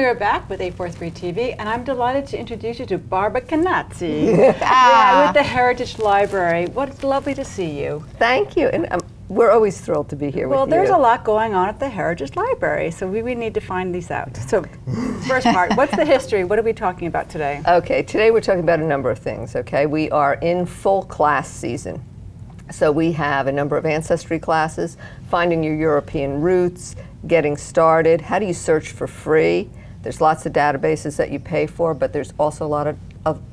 We're back with 843 TV, and I'm delighted to introduce you to Barbara Catenaci with the Heritage Library. What's lovely to see you. Thank you, and we're always thrilled to be here with you. Well, there's a lot going on at the Heritage Library, so we need to find these out. So, first part, what's the history? What are we talking about today? Okay, today we're talking about a number of things, okay? We are in full class season. So we have a number of ancestry classes, finding your European roots, getting started, how do you search for free? There's lots of databases that you pay for, but there's also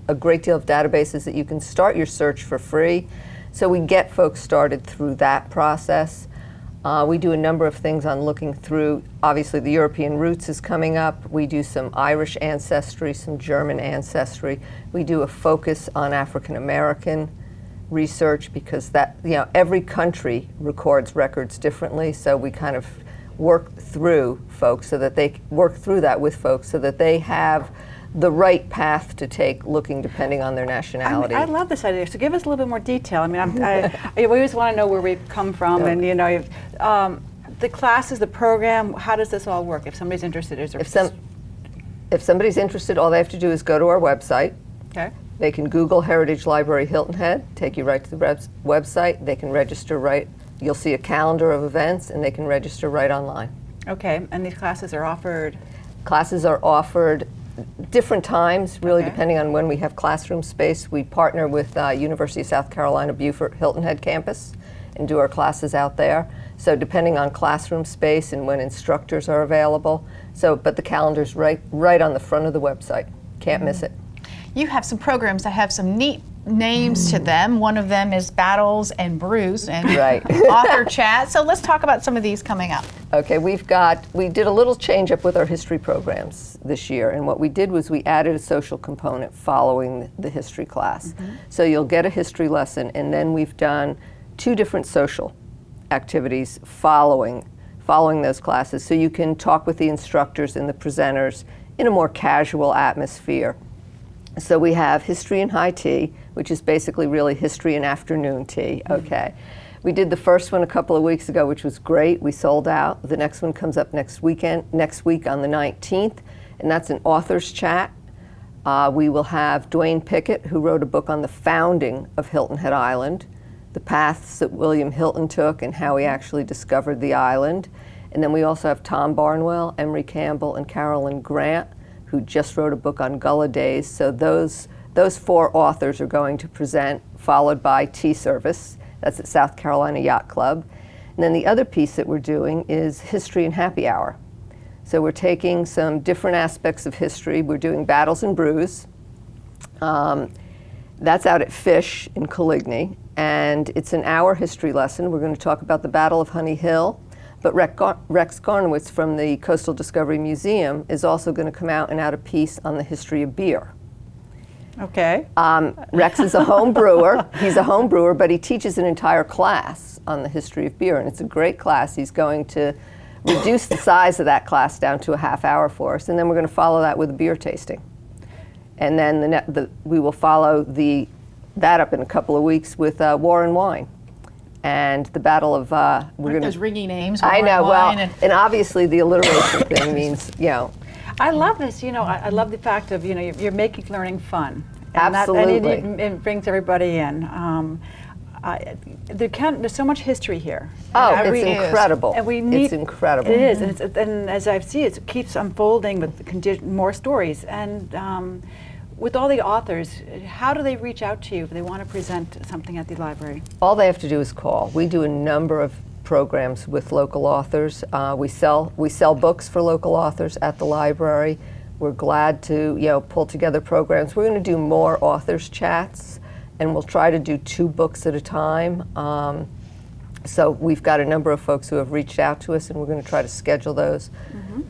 a great deal of databases that you can start your search for free. So we get folks started through that process. We do a number of things on looking through, obviously the European roots is coming up. We do some Irish ancestry, some German ancestry. We do a focus on African American research because that, every country records records differently, so we kind of work through folks so that they work through that with folks so that they have the right path to take looking depending on their nationality. I love this idea. So give us a little bit more detail. I mean, I always want to know where we've come from, and the classes, the program. How does this all work? If somebody's interested, If somebody's interested, all they have to do is go to our website. Okay. They can Google Heritage Library Hilton Head, take you right to the website. They can register right. You'll see a calendar of events, and they can register right online. Okay, and these classes are offered? Classes are offered different times, really depending on when we have classroom space. We partner with University of South Carolina Beaufort Hilton Head campus and do our classes out there. So depending on classroom space and when instructors are available. But the calendar's right on the front of the website. Can't miss it. You have some programs that have some neat names to them. One of them is Battles and Brews and Author Chat. So let's talk about some of these coming up. Okay, we did a little change up with our history programs this year, and what we did was we added a social component following the history class. So you'll get a history lesson, and then we've done 2 different social activities following those classes, so you can talk with the instructors and the presenters in a more casual atmosphere. So we have history and high tea, which is basically really history and afternoon tea, okay. We did the first one a couple of weeks ago, which was great. We sold out. The next one comes up next week on the 19th, and that's an author's chat. We will have Dwayne Pickett, who wrote a book on the founding of Hilton Head Island, the paths that William Hilton took and how he actually discovered the island. And then we also have Tom Barnwell, Emery Campbell, and Carolyn Grant, who just wrote a book on Gullah Days. So those 4 authors are going to present, followed by tea service. That's at South Carolina Yacht Club. And then the other piece that we're doing is history and happy hour. So we're taking some different aspects of history. We're doing Battles and Brews. That's out at Fish in Coligny, and it's an hour history lesson. We're going to talk about the Battle of Honey Hill. But Rex Garnowitz from the Coastal Discovery Museum is also going to come out and add a piece on the history of beer. Okay. Rex is a home brewer. He's a home brewer, but he teaches an entire class on the history of beer, and it's a great class. He's going to reduce the size of that class down to a half hour for us, and then we're going to follow that with a beer tasting. And then we will follow that up in a couple of weeks with War and Wine. And the Battle of those ringy names. I know. And obviously the alliteration thing means I love this. I love the fact of you're making learning fun. And Absolutely. It brings everybody in. There's so much history here. It's incredible. And it's incredible. It is, and as I see it keeps unfolding with more stories. And with all the authors, how do they reach out to you if they want to present something at the library? All they have to do is call. We do a number of programs with local authors. We sell books for local authors at the library. We're glad to pull together programs. We're going to do more authors chats, and we'll try to do 2 books at a time. So we've got a number of folks who have reached out to us, and we're going to try to schedule those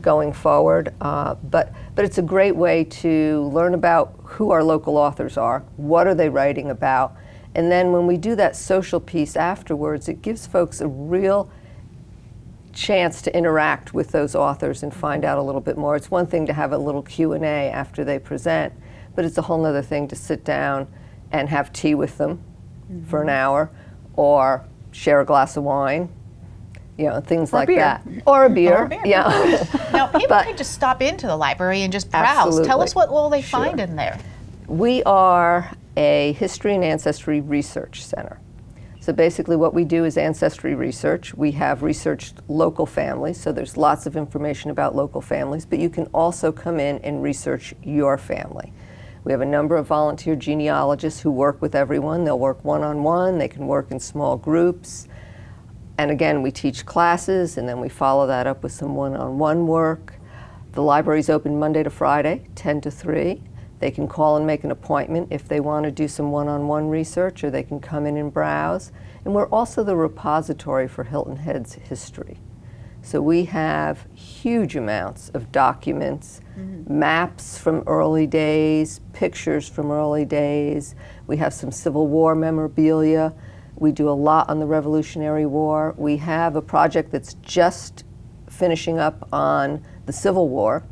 going forward. But it's a great way to learn about who our local authors are, what are they writing about, and then when we do that social piece afterwards, it gives folks a real chance to interact with those authors and find out a little bit more. It's one thing to have a little Q&A after they present, but it's a whole other thing to sit down and have tea with them for an hour, or share a glass of wine you know, things Or like beer. that. Or a beer. Or a beer. Yeah. Now, people But- can just stop into the library and just browse. Absolutely. Tell us what will they Sure. find in there. We are a history and ancestry research center. So basically what we do is ancestry research. We have researched local families, so there's lots of information about local families, but you can also come in and research your family. We have a number of volunteer genealogists who work with everyone. They'll work one-on-one, they can work in small groups. And again, we teach classes, and then we follow that up with some one-on-one work. The library's open Monday to Friday, 10 to 3. They can call and make an appointment if they want to do some one-on-one research, or they can come in and browse. And we're also the repository for Hilton Head's history. So we have huge amounts of documents, maps from early days, pictures from early days. We have some Civil War memorabilia. We do a lot on the Revolutionary War. We have a project that's just finishing up on the Civil War,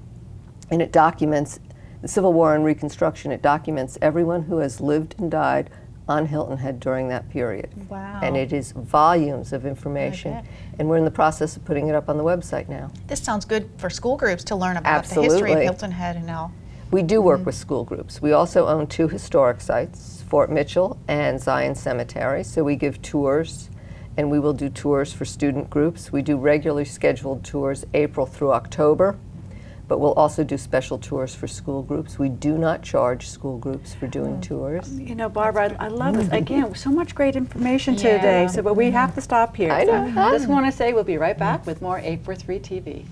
and it documents the Civil War and Reconstruction. It documents everyone who has lived and died on Hilton Head during that period. Wow. And it is volumes of information. bet. And we're in the process of putting it up on the website now. This sounds good for school groups to learn about the history of Absolutely. Hilton Head and all. We do work with school groups. We also own 2 historic sites, Fort Mitchell and Zion Cemetery. So we give tours, and we will do tours for student groups. We do regularly scheduled tours April through October, but we'll also do special tours for school groups. We do not charge school groups for doing tours. You know, Barbara, I love this. Again, so much great information Yeah. today, so but we have to stop here. I know. So just want to say we'll be right back with more 843 TV.